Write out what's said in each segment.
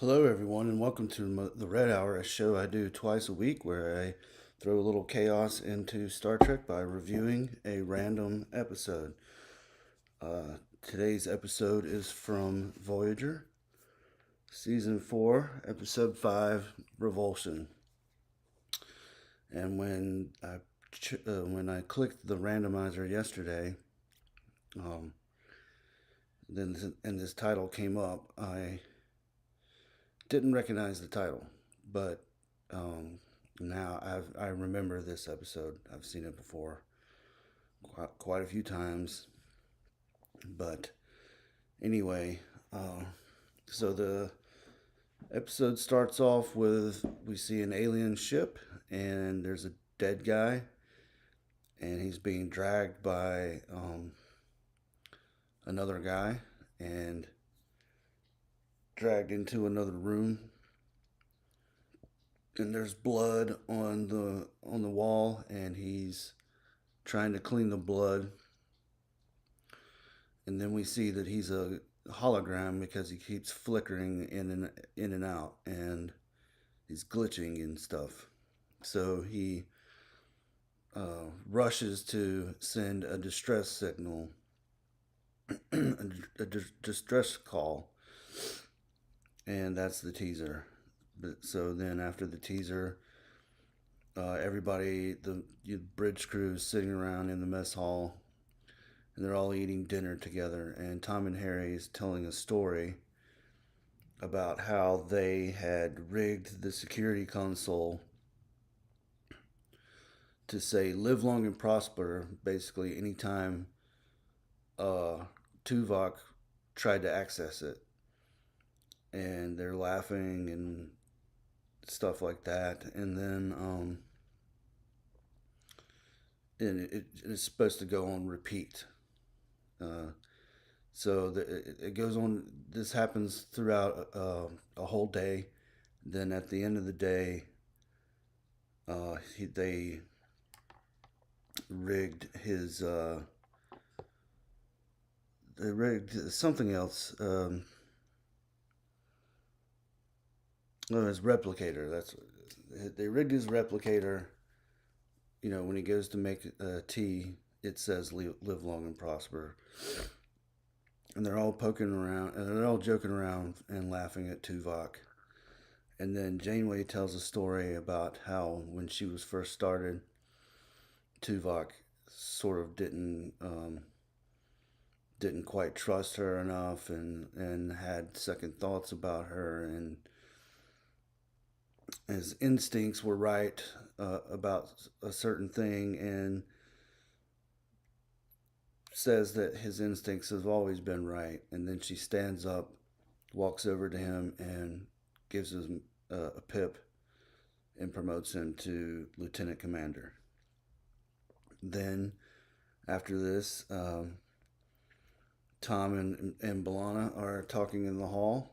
Hello, everyone, and welcome to the Red Hour, a show I do twice a week where I throw a little chaos into Star Trek by reviewing a random episode. Today's episode is from Voyager, Season 4, Episode 5, Revulsion. And when I clicked the randomizer yesterday, um, and this title came up, I didn't recognize the title, but now I remember this episode. I've seen it before quite a few times. But anyway, uh, so the episode starts off with we see an alien ship, and there's a dead guy, and he's being dragged by another guy and dragged into another room, and there's blood on the wall, and he's trying to clean the blood. And then we see that he's a hologram because he keeps flickering in and out, and he's glitching and stuff. So he rushes to send a distress signal, a distress call, and that's the teaser. But so then after the teaser, everybody, the bridge crew is sitting around in the mess hall, and they're all eating dinner together. And Tom and Harry is telling a story about how they had rigged the security console to say "Live long and prosper." Basically, anytime uh, Tuvok tried to access it, and they're laughing and stuff like that. And then it's supposed to go on repeat. Uh, it goes on. This happens throughout a whole day. Then at the end of the day, they rigged his. They rigged something else. No, his replicator. They rigged his replicator. You know, when he goes to make tea, it says "Live long and prosper," and they're all poking around and they're all joking around and laughing at Tuvok. And then Janeway tells a story about how when she was first started, Tuvok sort of didn't quite trust her enough and had second thoughts about her, and his instincts were right about a certain thing, and says that his instincts have always been right. And then she stands up, walks over to him, and gives him a pip and promotes him to lieutenant commander. Then after this, Tom and B'Elanna are talking in the hall,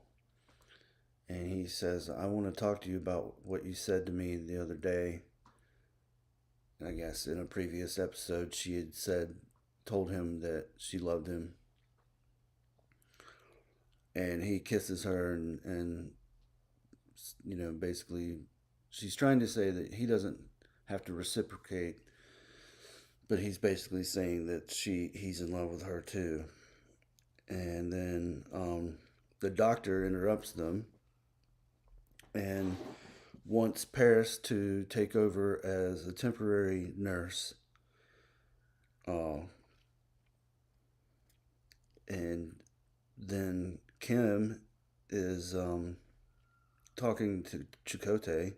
and he says, "I want to talk to you about what you said to me the other day." And I guess in a previous episode, she had told him that she loved him, and he kisses her, and basically, she's trying to say that he doesn't have to reciprocate, but he's basically saying that he's in love with her too. And then the doctor interrupts them and wants Paris to take over as a temporary nurse. Uh, and then Kim is talking to Chakotay,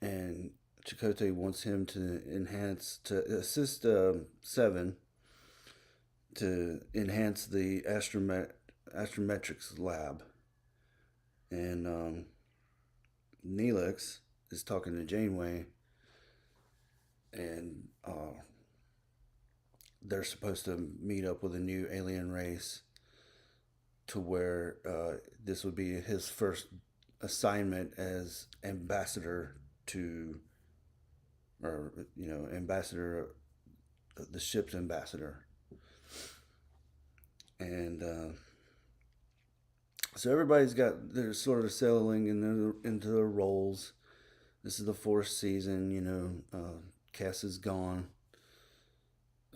and Chakotay wants him to assist Seven to enhance the astrometrics lab. And Neelix is talking to Janeway, and they're supposed to meet up with a new alien race to where this would be his first assignment as ambassador to, or ambassador, the ship's ambassador. And So everybody's got they're sort of settling into their roles. This is the fourth season. Cass is gone,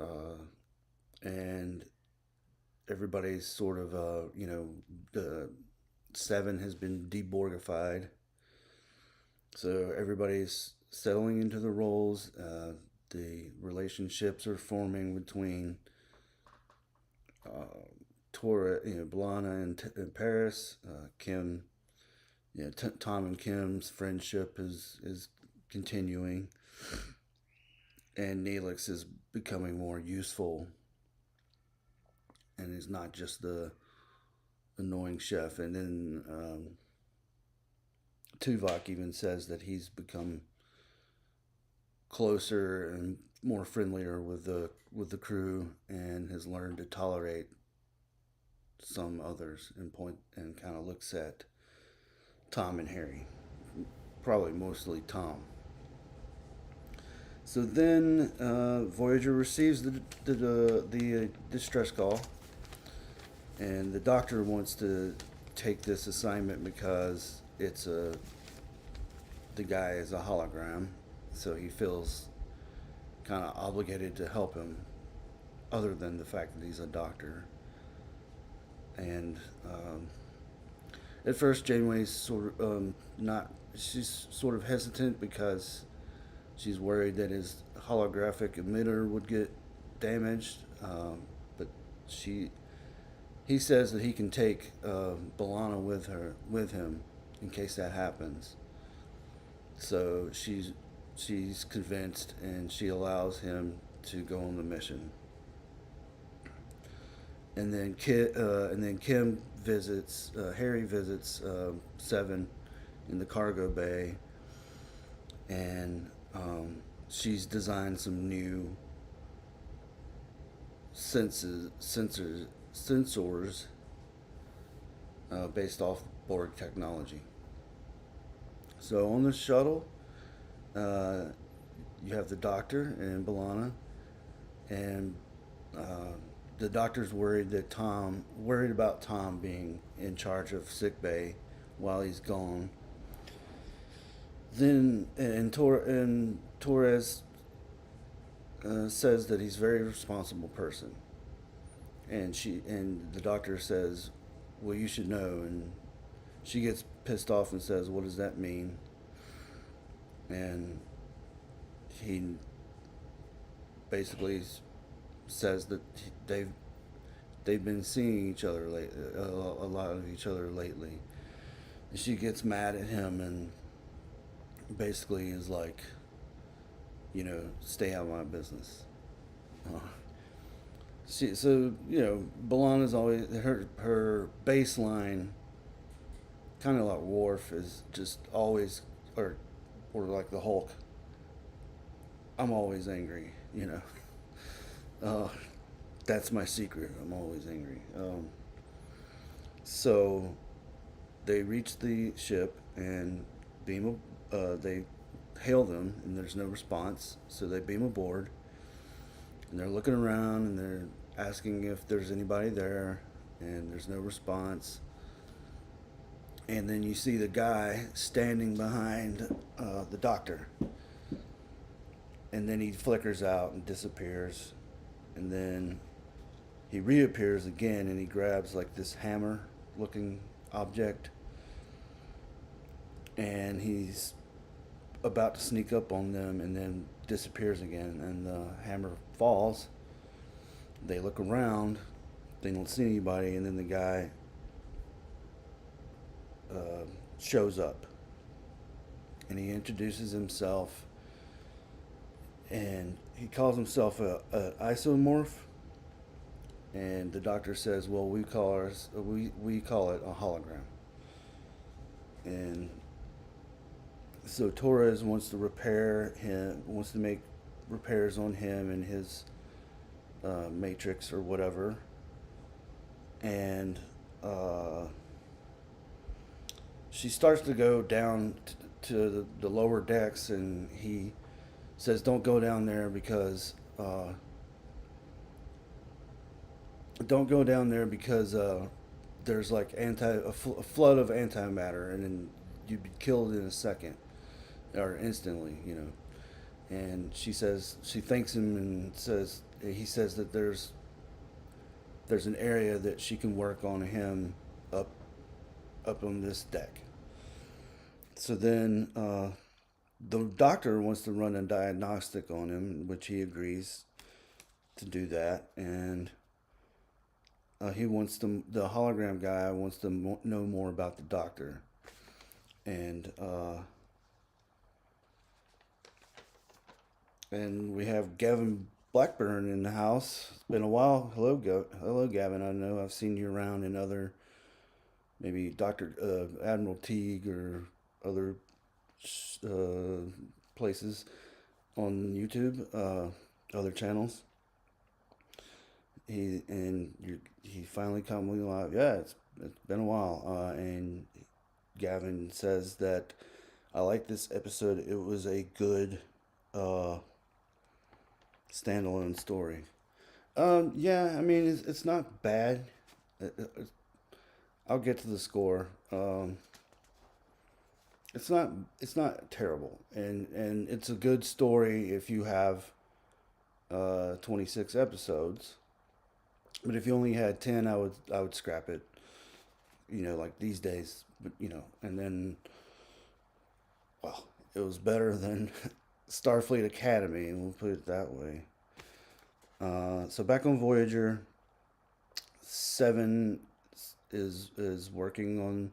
uh, and everybody's sort of the seven has been deborgified. So everybody's settling into the roles. The relationships are forming between uh, Tora, Blana and Paris. Kim, Tom and Kim's friendship is continuing, and Neelix is becoming more useful, and is not just the annoying chef. And then Tuvok even says that he's become closer and more friendlier with the crew, and has learned to tolerate some others, and kind of looks at Tom and Harry, probably mostly Tom. So then Voyager receives the distress call, and the doctor wants to take this assignment because the guy is a hologram, so he feels kind of obligated to help him, other than the fact that he's a doctor. And at first, Janeway's sort of not. She's sort of hesitant because she's worried that his holographic emitter would get damaged. But she, he says that he can take B'Elanna with him in case that happens. So she's convinced, and she allows him to go on the mission. And then Kim visits Harry visits Seven in the cargo bay, and she's designed some new sensors based off Borg technology. So on the shuttle, uh, you have the doctor and B'Elanna, and uh, the doctor's worried about Tom being in charge of sick bay while he's gone. Then and Torres says that he's a very responsible person, and the doctor says, "Well, you should know." And she gets pissed off and says, "What does that mean?" And he basically says that they've been seeing each other a lot of each other lately. And she gets mad at him and basically is like, stay out of my business. Uh, B'Elanna's always her baseline, kind of like Worf, is just always, or like the Hulk. I'm always angry, Uh, that's my secret. I'm always angry. So they reach the ship and they hail them, and there's no response. So they beam aboard, and they're looking around, and they're asking if there's anybody there, and there's no response. And then you see the guy standing behind the doctor, and then he flickers out and disappears, and then he reappears again, and he grabs like this hammer looking object, and he's about to sneak up on them, and then disappears again, and the hammer falls. They look around, they don't see anybody, and then the guy shows up, and he introduces himself, and he calls himself a isomorph. And the doctor says, "Well, we call it a hologram." And so Torres wants to make repairs on him and his matrix or whatever. And she starts to go down to the lower decks, and he says, "Don't go down there because there's like a flood of antimatter, and then you'd be killed in a second or instantly, you know. And she thanks him and says he says that there's an area that she can work on him up up on this deck. So then the doctor wants to run a diagnostic on him, which he agrees to do that, and he wants to. The hologram guy wants to know more about the doctor, and and we have Gavin Blackburn in the house. It's been a while. Hello, Gavin. I know I've seen you around in other, maybe Doctor Admiral Teague or other uh, places on YouTube, other channels. He finally come alive. Yeah, it's been a while. And Gavin says that I like this episode. It was a good uh, standalone story. Yeah, I mean it's not bad. I'll get to the score. It's not it's not terrible, and it's a good story if you have 26 episodes. But if you only had 10, I would scrap it. You know, like these days. But you know, and then well, it was better than Starfleet Academy, and we'll put it that way. So back on Voyager, Seven is working on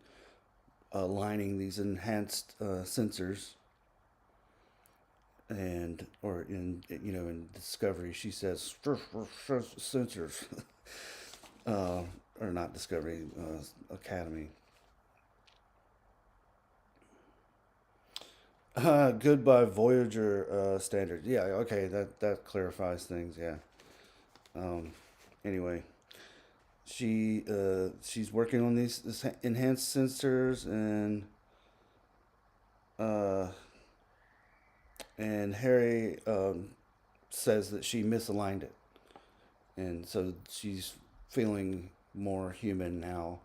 aligning these enhanced sensors, and or in in Discovery she says sensors, uh, or not Discovery, Academy. Goodbye Voyager standard. Yeah, okay, that clarifies things. Yeah. Um, anyway, she's working on these enhanced sensors, uh, and Harry says that she misaligned it, and so she's feeling more human now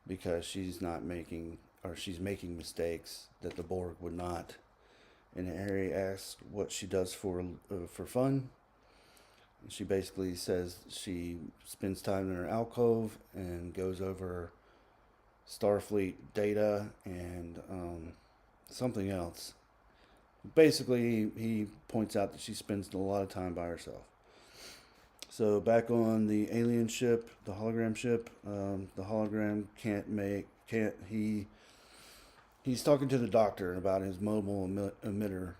because she's making mistakes that the Borg would not. And Harry asks what she does for fun. She basically says she spends time in her alcove and goes over Starfleet data and something else. Basically, he points out that she spends a lot of time by herself. So back on the alien ship, the hologram ship, the hologram can't he's talking to the doctor about his mobile emitter,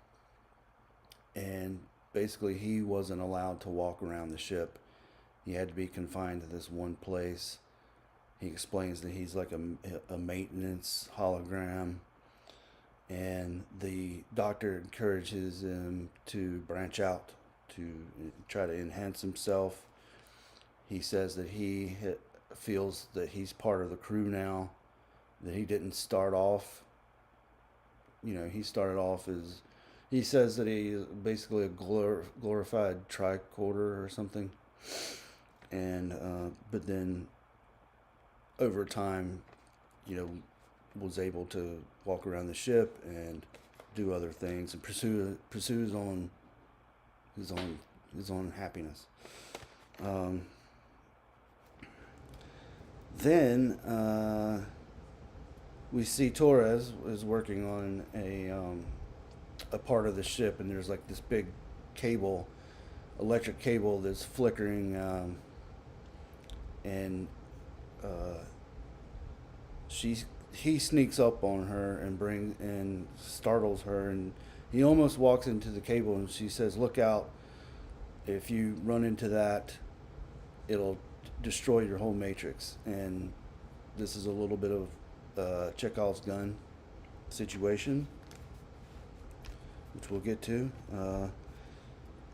and basically he wasn't allowed to walk around the ship. He had to be confined to this one place. He explains that he's like a maintenance hologram, and the doctor encourages him to branch out to try to enhance himself. He says that he feels that he's part of the crew now, that he didn't start off. He started off as, he says that he is basically a glorified tricorder or something, and but then over time, you know, was able to walk around the ship and do other things and pursue his own happiness. Um, then we see Torres is working on a part of the ship, and there's like this big cable, electric cable that's flickering, and uh, she he sneaks up on her and startles her, and he almost walks into the cable, and she says, "Look out! If you run into that, it'll destroy your whole matrix." And this is a little bit of Chekhov's gun situation, which we'll get to.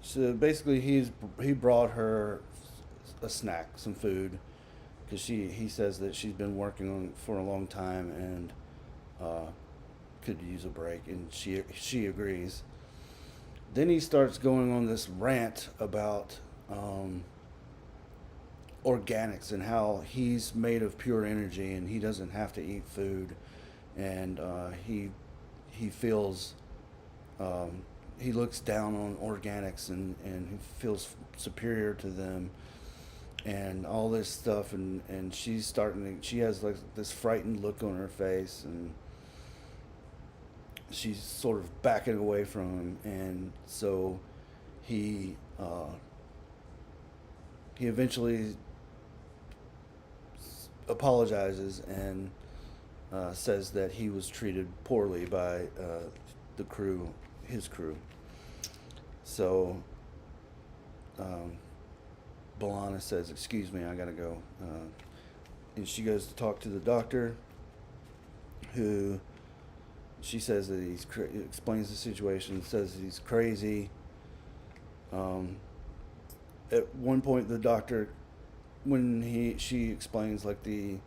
So basically, he brought her a snack, some food, because he says that she's been working on for a long time and could use a break, and she agrees. Then he starts going on this rant about organics and how he's made of pure energy and he doesn't have to eat food, and he feels um, he looks down on organics and he feels superior to them and all this stuff, and she has like this frightened look on her face, and she's sort of backing away from him, and so he he eventually apologizes and says that he was treated poorly by the crew, his crew. So um, Balana says, "Excuse me, I gotta go," and she goes to talk to the doctor, who she says that explains the situation, says that he's crazy. Um, at one point, the doctor, when she explains like the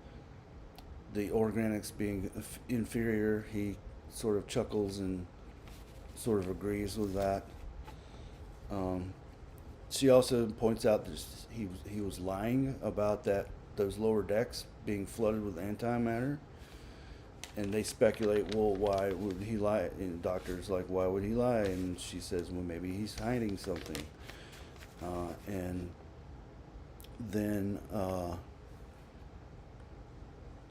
organics being inferior, he sort of chuckles and sort of agrees with that. Um, she also points out that he was lying about that those lower decks being flooded with antimatter, and they speculate, well, why would he lie? And the doctor's like, why would he lie? And she says, well, maybe he's hiding something. And then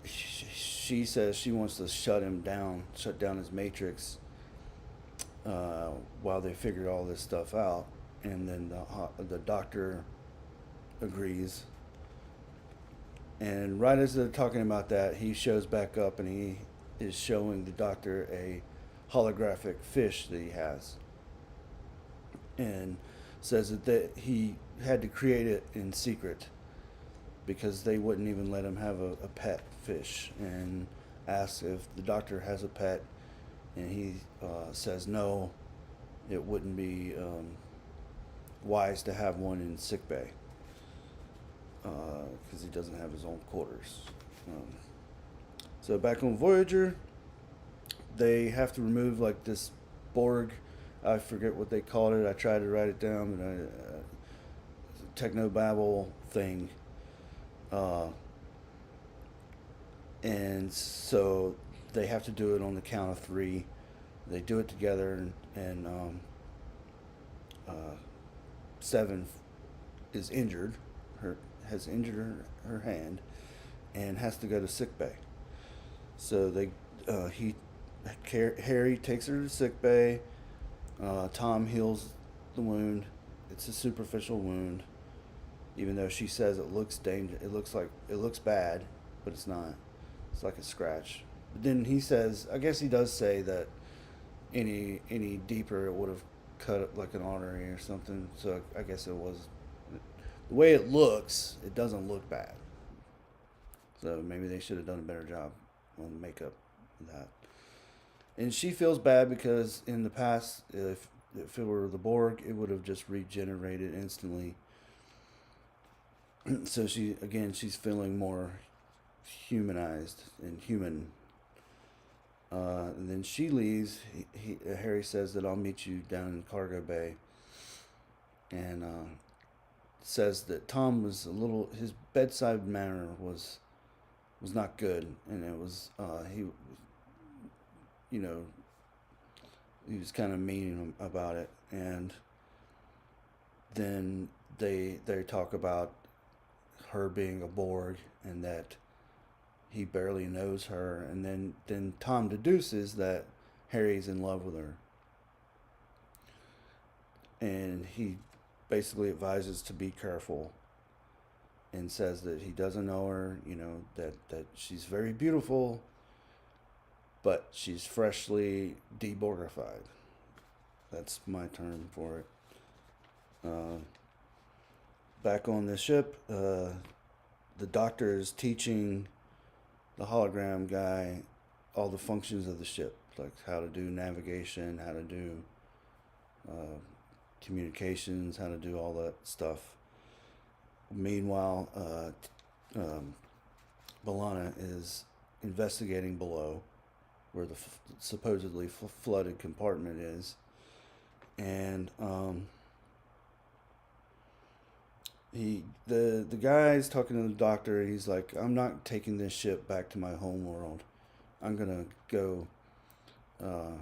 she says she wants to shut down his matrix while they figure all this stuff out. And then the doctor agrees. And right as they're talking about that, he shows back up and he is showing the doctor a holographic fish that he has, and says that he had to create it in secret because they wouldn't even let him have a pet fish, and asks if the doctor has a pet, and he says no, it wouldn't be wise to have one in sickbay because he doesn't have his own quarters. Um, so back on Voyager, they have to remove like this Borg. I forget what they called it. I tried to write it down, but technobabble thing. Uh, and so they have to do it on the count of three. They do it together, and uh, Seven is injured. Has injured her hand, and has to go to sick bay. So Harry takes her to sick bay. Tom heals the wound. It's a superficial wound, even though she says it looks it looks bad, but it's not. It's like a scratch. But then he says, I guess he does say that any deeper it would have cut like an artery or something. So I guess it was the way it looks. It doesn't look bad. So maybe they should have done a better job on makeup of that. And she feels bad because in the past, if it were the Borg, it would have just regenerated instantly. So she's feeling more humanized and human. And then she leaves. Harry says that I'll meet you down in cargo bay, and says that Tom was his bedside manner was not good, and it was you know he was kind of mean about it. And then they talk about her being a Borg and that he barely knows her, and then Tom deduces that Harry's in love with her, and he basically advises to be careful and says that he doesn't know her, that she's very beautiful, but she's freshly deborgified. That's my term for it. Back on the ship, the doctor is teaching the hologram guy all the functions of the ship, like how to do navigation, how to do communications, how to do all that stuff. Meanwhile, Balana is investigating below where the supposedly flooded compartment is, and The guy's talking to the doctor. He's like, I'm not taking this ship back to my home world. I'm gonna go. Uh,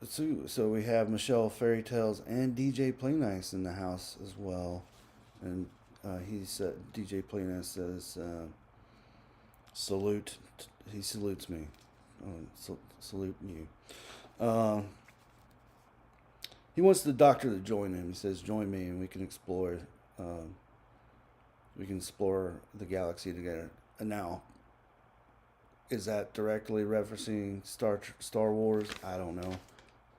so we have Michelle Fairy Tales and DJ Playnice in the house as well, and DJ Playnice says salute. He salutes me. Salute you. Uh, he wants the doctor to join him. He says, "Join me, and we can explore. Uh, we can explore the galaxy together." And now, is that directly referencing Star Wars? I don't know,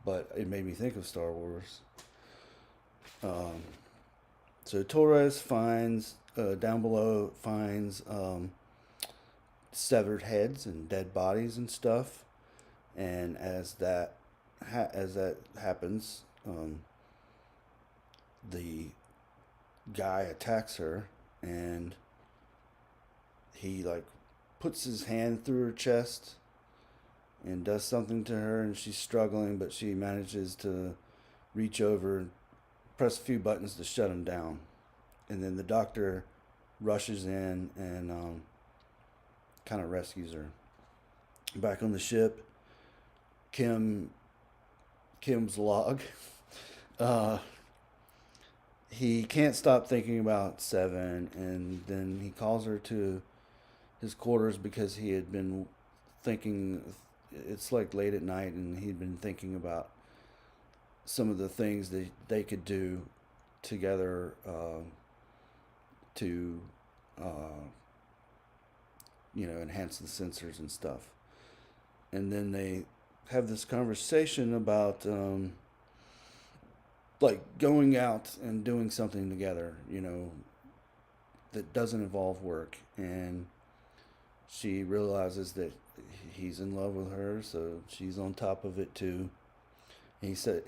but it made me think of Star Wars. Um, so Torres finds down below finds severed heads and dead bodies and stuff, and as that happens, the guy attacks her, and he like puts his hand through her chest and does something to her, and she's struggling, but she manages to reach over and press a few buttons to shut him down. And then the doctor rushes in and kind of rescues her. Back on the ship, Kim Kim's log. Uh, he can't stop thinking about Seven, and then he calls her to his quarters because he had been thinking. It's like late at night, and he'd been thinking about some of the things that they could do together to, uh, enhance the sensors and stuff. And then they have this conversation about like going out and doing something together, that doesn't involve work. And she realizes that he's in love with her, so she's on top of it too.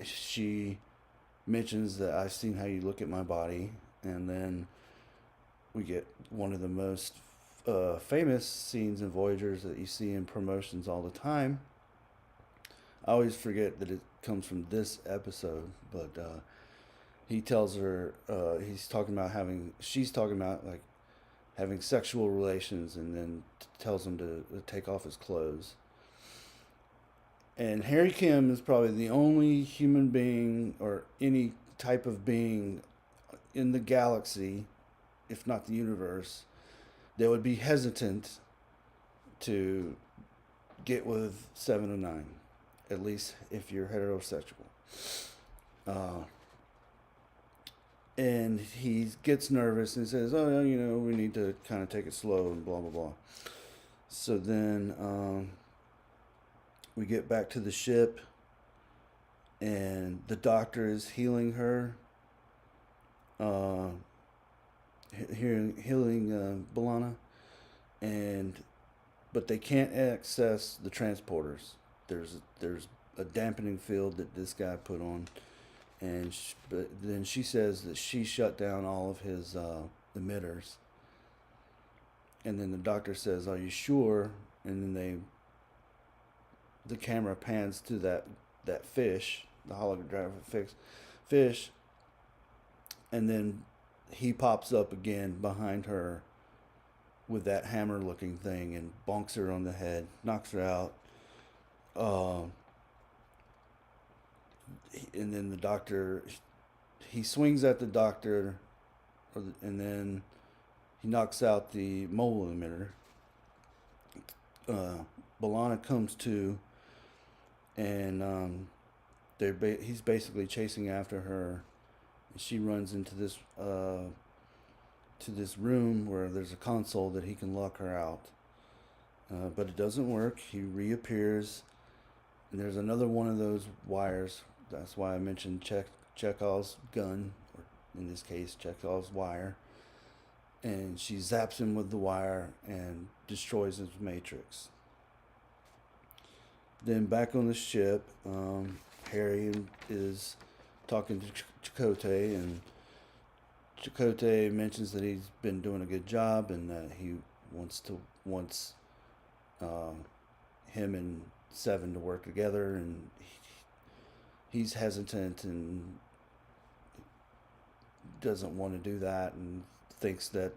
She mentions that I've seen how you look at my body, and then we get one of the most famous scenes in Voyagers that you see in promotions all the time. I always forget that it comes from this episode, but he tells her she's talking about like having sexual relations, and then tells him to take off his clothes. And Harry Kim is probably the only human being or any type of being in the galaxy, if not the universe, that would be hesitant to get with 7 or 9, at least if you're heterosexual. Uh, and he gets nervous and says, "Oh, we need to kind of take it slow and blah blah blah." So then we get back to the ship, and the doctor is healing her, uh, healing Balana, and but they can't access the transporters. There's a dampening field that this guy put on, and but then she says that she shut down all of his emitters. And then the doctor says, "Are you sure?" And then the camera pans to that fish, the holographic fish, and then he pops up again behind her with that hammer looking thing and bonks her on the head, knocks her out. Uh, and then the doctor, he swings at the doctor, and then he knocks out the mole emitter. Balana comes to, and he's basically chasing after her. And she runs into this to this room where there's a console that he can lock her out. But it doesn't work. He reappears, and there's another one of those wires. That's why I mentioned Chekhov's gun, or in this case, Chekhov's wire. And she zaps him with the wire and destroys his matrix. Then back on the ship, Harry is talking to Chakotay, and Chakotay mentions that he's been doing a good job and that he wants him and Seven to work together, and he's hesitant, and doesn't want to do that and thinks that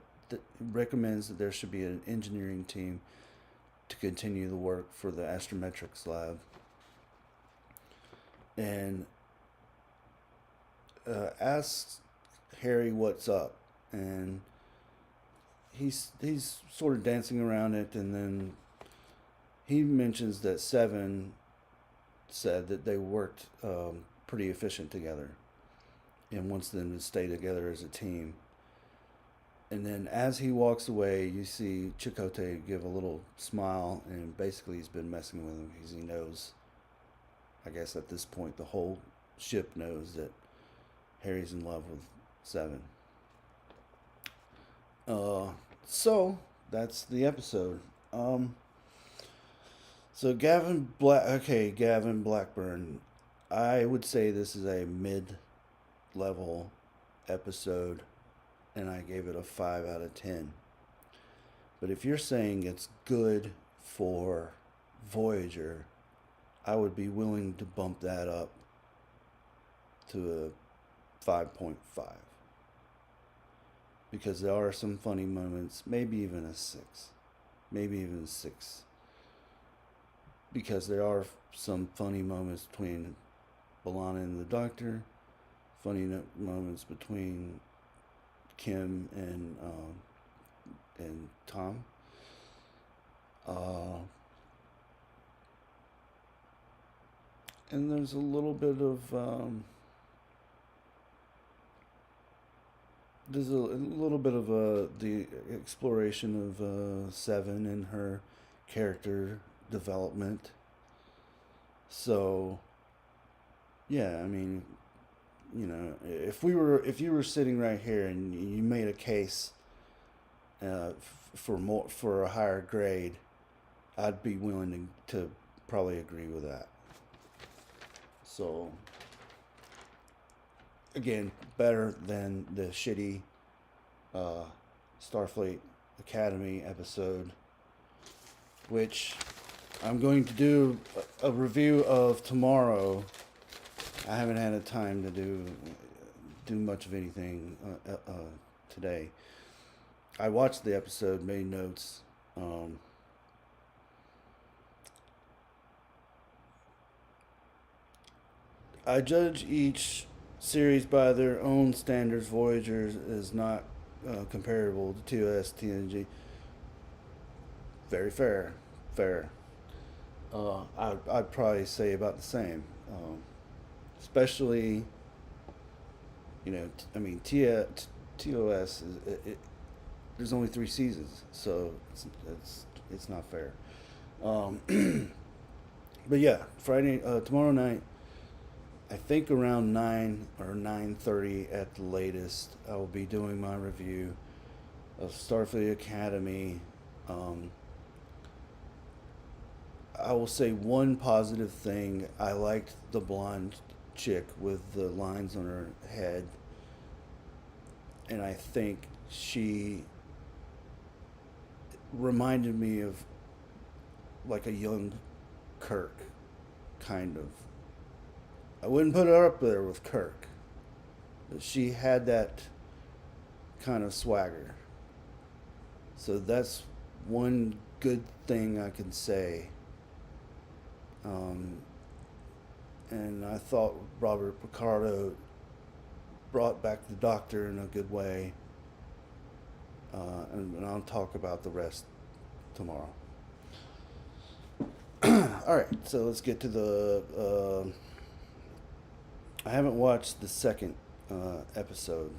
recommends that there should be an engineering team to continue the work for the astrometrics lab. And asks Harry what's up, and he's sort of dancing around it, and then he mentions that Seven said that they worked pretty efficient together, and wants them to stay together as a team. And then as he walks away, you see Chakotay give a little smile, and basically he's been messing with him because he knows, I guess at this point, the whole ship knows that Harry's in love with Seven. So that's the episode. So Gavin Blackburn. I would say this is a mid-level episode, and I gave it a 5 out of 10. But if you're saying it's good for Voyager, I would be willing to bump that up to a 5.5. Because there are some funny moments, maybe even a 6. Maybe even 6. Because there are some funny moments between B'Elanna and the Doctor, funny moments between Kim and Tom. And there's a little bit of the exploration of Seven and her character development. So yeah, I mean, if you were sitting right here and you made a case for a higher grade, I'd be willing to probably agree with that. So again, better than the shitty Starfleet Academy episode, which I'm going to do a review of tomorrow. I haven't had a time to do much of anything today. I watched the episode, made notes. I judge each series by their own standards. Voyager is not comparable to TOS, TNG. Very fair. I'd probably say about the same. Especially, TOS there's only 3 seasons, so it's not fair. But yeah, tomorrow night, I think around 9 or 9:30 at the latest, I will be doing my review of Starfleet Academy. I will say one positive thing. I liked the blonde chick with the lines on her head, and I think she reminded me of like a young Kirk, kind of. I wouldn't put her up there with Kirk, but she had that kind of swagger. So that's one good thing I can say. And I thought Robert Picardo brought back the Doctor in a good way. And I'll talk about the rest tomorrow. Alright, so let's get to the... I haven't watched the second episode.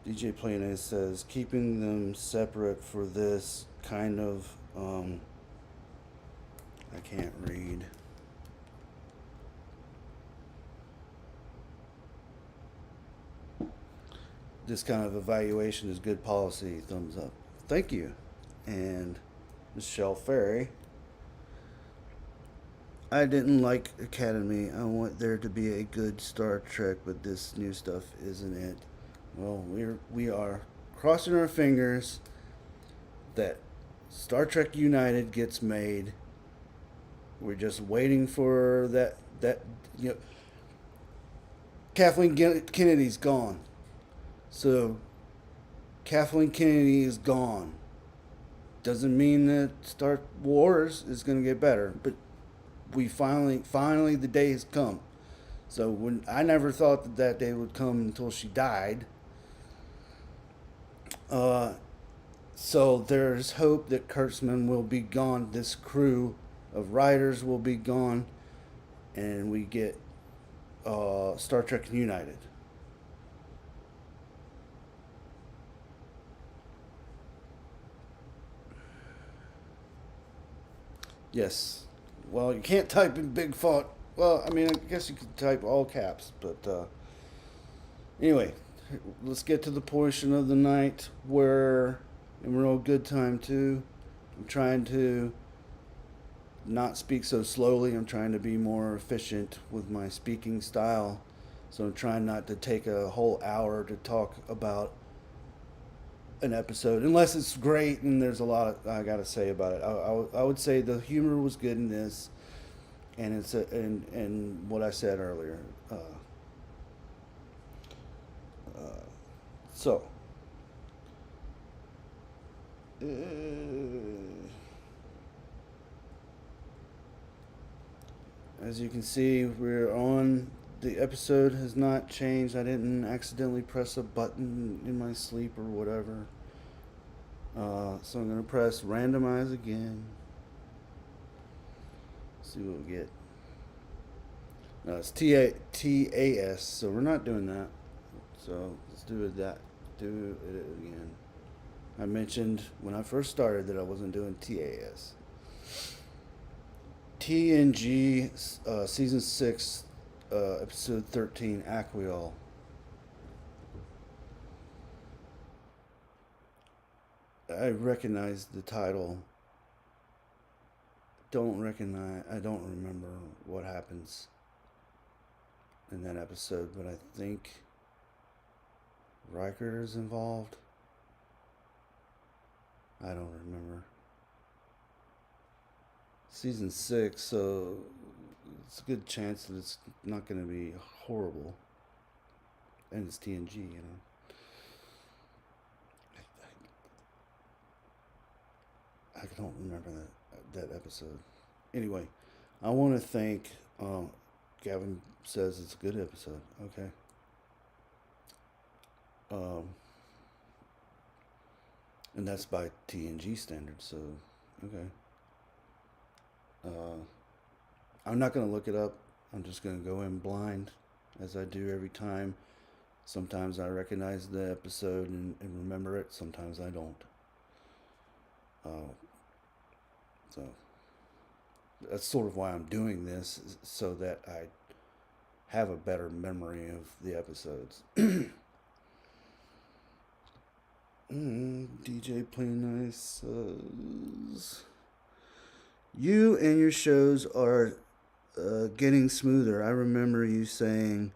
DJ Planet says, keeping them separate for this kind of... I can't read. This kind of evaluation is good policy. Thumbs up. Thank you. And Michelle Ferry. I didn't like Academy. I want there to be a good Star Trek, but this new stuff isn't it. Well, we are crossing our fingers that Star Trek United gets made We're just waiting for that you know Kathleen Kennedy's gone. So Kathleen Kennedy is gone. Doesn't mean that Star Wars is going to get better, but we finally the day has come. So when I never thought that day would come until she died. Uh, so there's hope that Kurtzman will be gone. This crew of writers will be gone, and we get Star Trek United. Yes. Well, you can't type in big font. Well, I mean, I guess you could type all caps, but anyway, let's get to the portion of the night where, and we're all good time too. I'm trying to not speak so slowly. I'm trying to be more efficient with my speaking style. So I'm trying not to take a whole hour to talk about an episode, unless it's great and there's a lot I got to say about it. I would say the humor was good in this, and and what I said earlier. Uh, so, uh, as you can see, we're on. The episode has not changed. I didn't accidentally press a button in my sleep or whatever. So I'm going to press randomize again. See what we get. No, it's TAS, so we're not doing that. So let's do it that. Do it again. I mentioned when I first started that I wasn't doing TAS. TNG season 6, episode 13, Aquiol. I recognize the title. I don't remember what happens in that episode, but I think Riker is involved. I don't remember. Season 6, so it's a good chance that it's not going to be horrible. And it's TNG, you know. I don't remember that episode. Anyway, I want to thank. Gavin says it's a good episode. Okay. Um, and that's by TNG standards. So, okay. Uh, I'm not gonna look it up. I'm just gonna go in blind, as I do every time. Sometimes I recognize the episode and remember it. Sometimes I don't. Uh, so that's sort of why I'm doing this, so that I have a better memory of the episodes. DJ Play Nice says, you and your shows are getting smoother. I remember you saying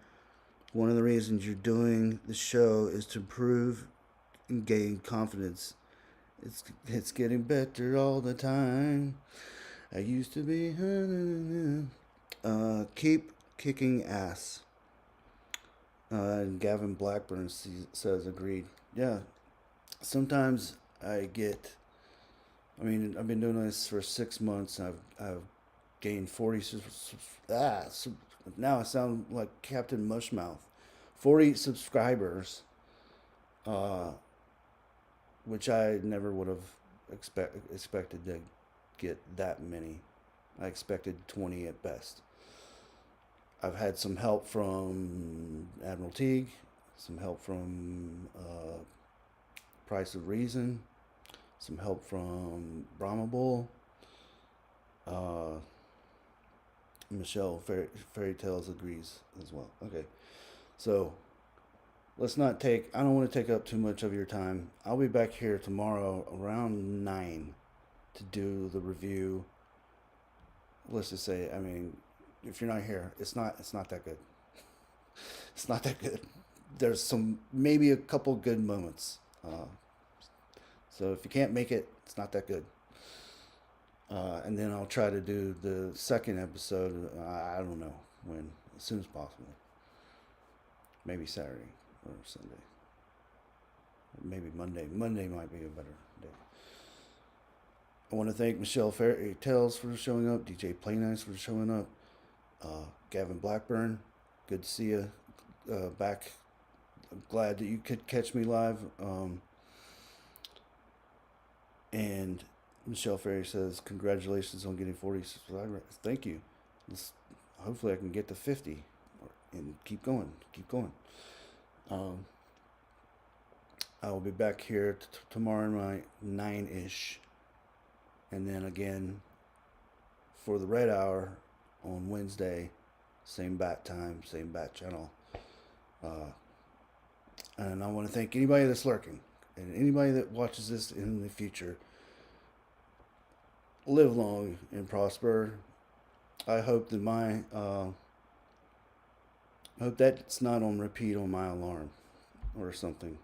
one of the reasons you're doing the show is to improve and gain confidence. It's getting better all the time. I used to be. Keep kicking ass. Gavin Blackburn says agreed. Yeah. Sometimes I get. I mean, I've been doing this for 6 months. I've gained 40. Now I sound like Captain Mushmouth. 40 subscribers. Which I never would have expected to get that many. I expected 20 at best. I've had some help from Admiral Teague, some help from Price of Reason, some help from Brahma Bull, uh, Michelle Fairy Tales agrees as well. Okay, so let's not take. I don't want to take up too much of your time. I'll be back here tomorrow around 9 to do the review. Let's just say, I mean, if you're not here, it's not that good. It's not that good. There's maybe a couple good moments. So if you can't make it, it's not that good. And then I'll try to do the second episode. I don't know when, as soon as possible. Maybe Saturday or Sunday. Maybe Monday. Monday might be a better day. I want to thank Michelle Fairy Tales for showing up, DJ Play Nice for showing up, Gavin Blackburn, good to see you back. I'm glad that you could catch me live. And Michelle Ferry says, "Congratulations on getting 40 subscribers." Thank you. Hopefully, I can get to 50 and keep going. Keep going. Um, I will be back here tomorrow night, 9 ish. And then again for the Red Hour on Wednesday, same bat time, same bat channel. Uh, and I want to thank anybody that's lurking and anybody that watches this in the future. Live long and prosper. I hope that I hope that's not on repeat on my alarm or something.